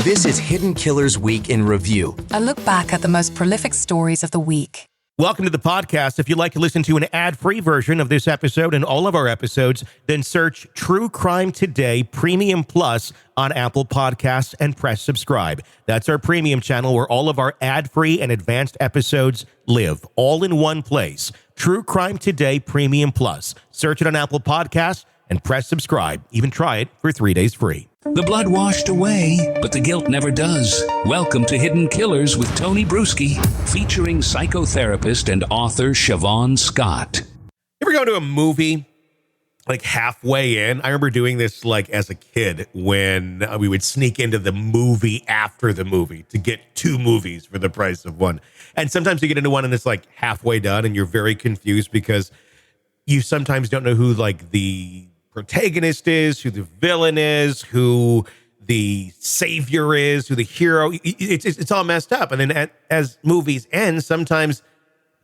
This is Hidden Killers Week in Review. A look back at the most prolific stories of the week. Welcome to the podcast. If you'd like to listen to an ad-free version of this episode and all of our episodes, then search True Crime Today Premium Plus on Apple Podcasts and press subscribe. That's our premium channel where all of our ad-free and advanced episodes live, all in one place. True Crime Today Premium Plus. Search it on Apple Podcasts and press subscribe. Even try it for 3 days free. The blood washed away, but the guilt never does. Welcome to Hidden Killers with Tony Brueski, featuring psychotherapist and author Siobhan Scott. You ever go to a movie like halfway in? I remember doing this like as a kid when we would sneak into the movie after the movie to get 2 movies for the price of one. And sometimes you get into one and it's like halfway done and you're very confused because you sometimes don't know who like the protagonist is, who the villain is, who the savior is, who the hero. It's all messed up. And then as movies end, sometimes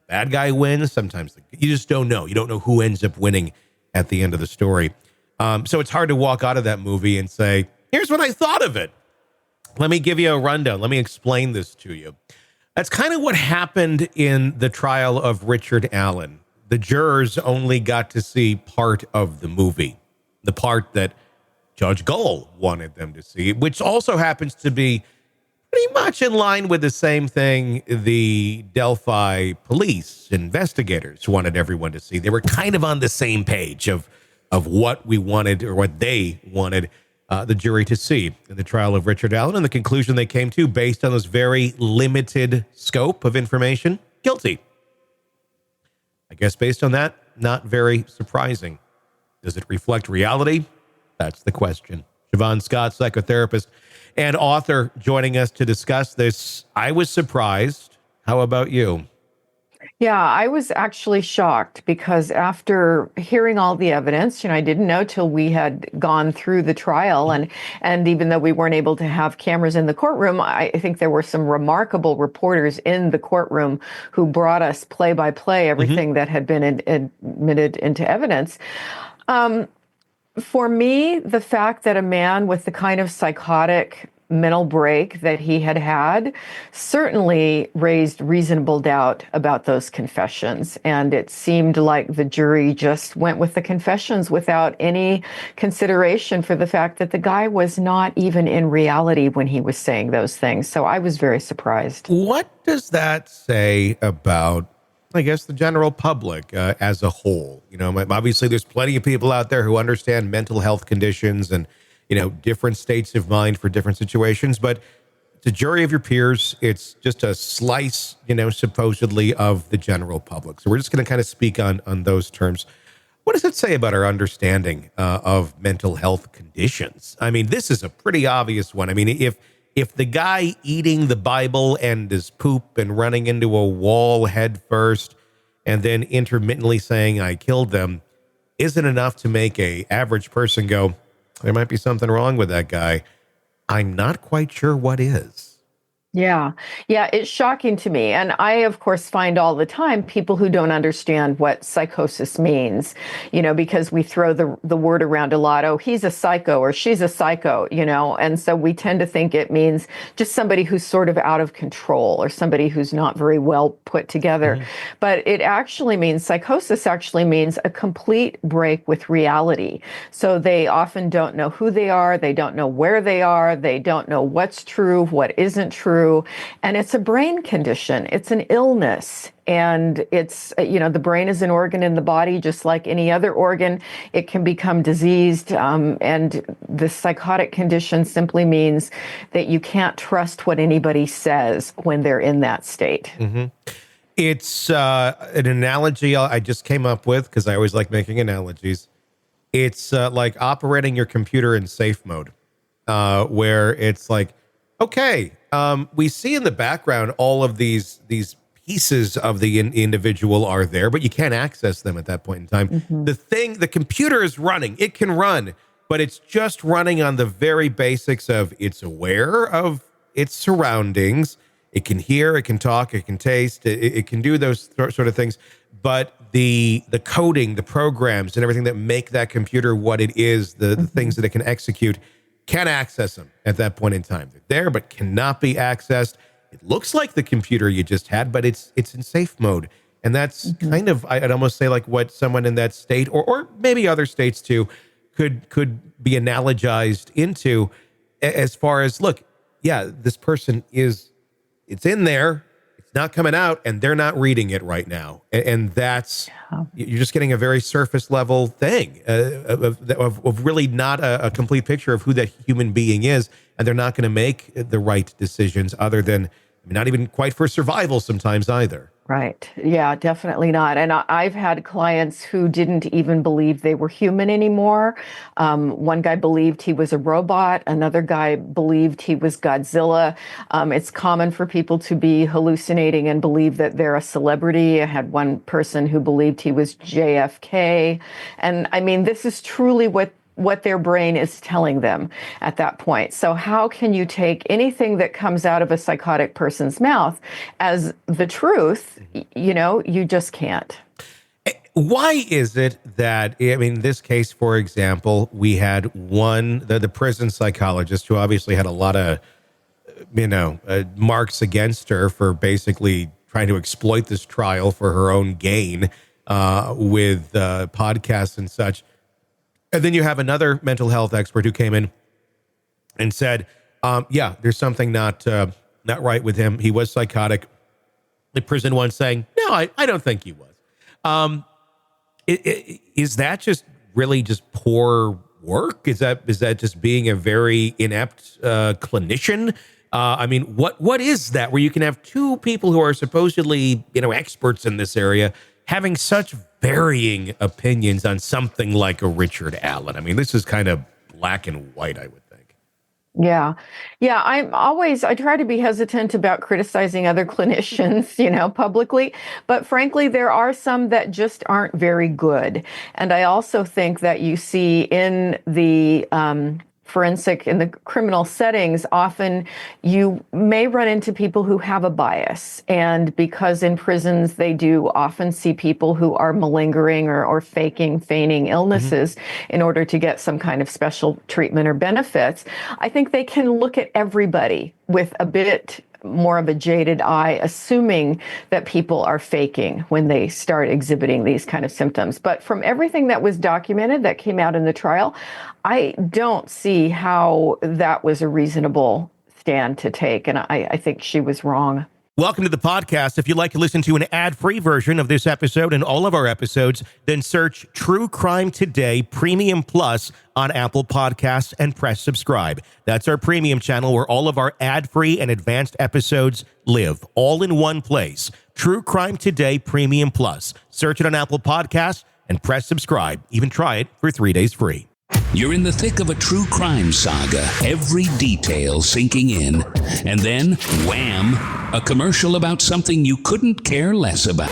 bad guy wins. Sometimes you just don't know. You don't know who ends up winning at the end of the story. So it's hard to walk out of that movie and say, here's what I thought of it. Let me give you a rundown. Let me explain this to you. That's kind of what happened in the trial of Richard Allen. The jurors only got to see part of the movie, the part that Judge Gull wanted them to see, which also happens to be pretty much in line with the same thing the Delphi police investigators wanted everyone to see. They were kind of on the same page of what we wanted or what they wanted the jury to see in the trial of Richard Allen, and the conclusion they came to based on this very limited scope of information: guilty. I guess based on that, not very surprising. Does it reflect reality? That's the question. Siobhan Scott, psychotherapist and author, joining us to discuss this. I was surprised. How about you? Yeah, I was actually shocked because after hearing all the evidence, I didn't know till we had gone through the trial. And even though we weren't able to have cameras in the courtroom, I think there were some remarkable reporters in the courtroom who brought us play by play everything that had been admitted into evidence. For me, the fact that a man with the kind of psychotic mental break that he had certainly raised reasonable doubt about those confessions. And it seemed like the jury just went with the confessions without any consideration for the fact that the guy was not even in reality when he was saying those things. So I was very surprised. What does that say about, I guess, the general public as a whole? Obviously there's plenty of people out there who understand mental health conditions and different states of mind for different situations, but the jury of your peers, it's just a slice, supposedly of the general public. So we're just going to kind of speak on those terms. What does it say about our understanding of mental health conditions? I mean, this is a pretty obvious one. I mean, if the guy eating the Bible and his poop and running into a wall head first and then intermittently saying, I killed them, isn't enough to make a average person go, there might be something wrong with that guy. I'm not quite sure what is. Yeah, it's shocking to me. And I, of course, find all the time people who don't understand what psychosis means, because we throw the word around a lot. Oh, he's a psycho or she's a psycho, and so we tend to think it means just somebody who's sort of out of control or somebody who's not very well put together. But it actually means, psychosis actually means a complete break with reality. So they often don't know who they are. They don't know where they are. They don't know what's true, what isn't true. And it's a brain condition. It's an illness. And it's, the brain is an organ in the body, just like any other organ. It can become diseased. And the psychotic condition simply means that you can't trust what anybody says when they're in that state. It's an analogy I just came up with because I always like making analogies. It's like operating your computer in safe mode, where it's like, okay, we see in the background all of these pieces of the individual are there, but you can't access them at that point in time. The computer is running. It can run, but it's just running on the very basics of it's aware of its surroundings. It can hear, it can talk, it can taste, it can do those sort of things. But the coding, the programs and everything that make that computer what it is, the things that it can execute, can't access them at that point in time. They're there, but cannot be accessed. It looks like the computer you just had, but it's in safe mode. And that's kind of, I'd almost say, like what someone in that state, or maybe other states too, could be analogized into, as far as, look, yeah, this person it's in there, it's not coming out, and they're not reading it right now. And that's, you're just getting a very surface level thing of really not a complete picture of who that human being is. And they're not going to make the right decisions, other than, not even quite for survival sometimes either. Right. Yeah, definitely not. And I've had clients who didn't even believe they were human anymore. One guy believed he was a robot. Another guy believed he was Godzilla. It's common for people to be hallucinating and believe that they're a celebrity. I had one person who believed he was JFK. And I mean, this is truly what their brain is telling them at that point. So how can you take anything that comes out of a psychotic person's mouth as the truth? You just can't. Why is it that, in this case, for example, we had the prison psychologist who obviously had a lot of, marks against her for basically trying to exploit this trial for her own gain with podcasts and such. And then you have another mental health expert who came in and said, there's something not right with him. He was psychotic. The prison one saying, no, I don't think he was. Is that just really just poor work? Is that just being a very inept clinician? What is that, where you can have two people who are supposedly, experts in this area having such varying opinions on something like a Richard Allen? This is kind of black and white, I would think. Yeah. I try to be hesitant about criticizing other clinicians, publicly, but frankly, there are some that just aren't very good. And I also think that you see in the forensic, in the criminal settings, often you may run into people who have a bias. And because in prisons, they do often see people who are malingering or feigning illnesses in order to get some kind of special treatment or benefits, I think they can look at everybody with a bit more of a jaded eye, assuming that people are faking when they start exhibiting these kind of symptoms. But from everything that was documented that came out in the trial, I don't see how that was a reasonable stand to take. And I think she was wrong. Welcome to the podcast. If you'd like to listen to an ad-free version of this episode and all of our episodes, then search True Crime Today Premium Plus on Apple Podcasts and press subscribe. That's our premium channel where all of our ad-free and advanced episodes live, all in one place. True Crime Today Premium Plus. Search it on Apple Podcasts and press subscribe. Even try it for 3 days free. You're in the thick of a true crime saga, every detail sinking in, and then, wham, a commercial about something you couldn't care less about.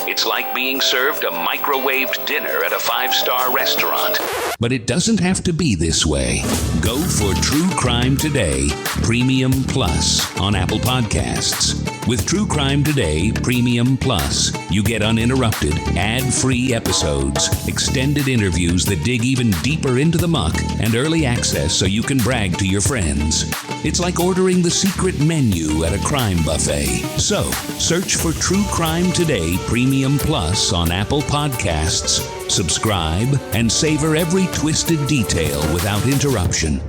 It's like being served a microwaved dinner at a 5-star restaurant. But it doesn't have to be this way. Go for True Crime Today Premium Plus on Apple Podcasts. With True Crime Today Premium Plus, you get uninterrupted, ad-free episodes, extended interviews that dig even deeper into the muck, and early access so you can brag to your friends. It's like ordering the secret menu at a crime buffet. So, search for True Crime Today Premium Plus on Apple Podcasts, subscribe, and savor every twisted detail without interruption.